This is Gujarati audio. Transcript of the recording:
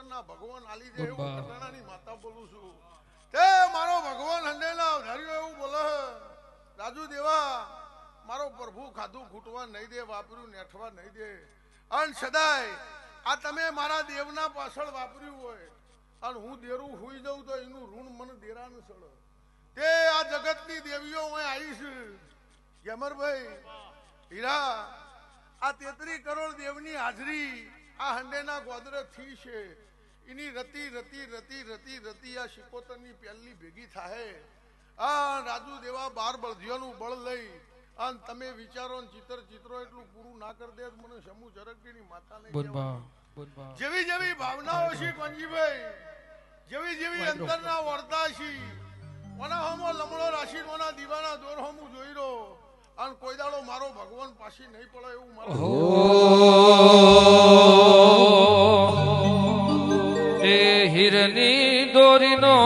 શિકોતરના ભગવાન આલી દે એવું કટાણાની માતા બોલું છું તે મારો ભગવાન હંડેના ધાર્યો એવું બોલે રાજુ દેવા મારો પ્રભુ ખાધું ખૂટવા નહીં દે વાપર્યું નેઠવા નહીં દે અને સદાય આ તમે મારા દેવના પાછળ વાપર્યું હોય અને હું દેરું હુઈ જાઉં તો એનું ઋણ મને દેરા ન સળ તે આ જગતની દેવીઓ હું આવીશ ગેમરભાઈ હીરા આ 33 કરોડ દેવની હાજરી આ હંડેના ગોદરે થી છે એની રતી રતી રતી રતી રતી આ શિકોતરની પહેલી ભેગી થાય આ રાજુ દેવા 12 બળદિયોનું બળ લઈ અને તમે વિચારો ને ચિત્રો એટલું પૂરું ના કરી દે મને સમૂહ ચરકડીની માતાને જેવી જેવી ભાવનાઓ છે કંજીભાઈ જેવી જેવી અંતરના વર્તા છે ઓના હોમો લમણો રાશિ ઓના દીવાના દોર હોમું જોઈ રહ્યો અને કોઈ દાડો મારો ભગવાન પાછી નહીં પડે એવું મારો એ હિરની દોરીનો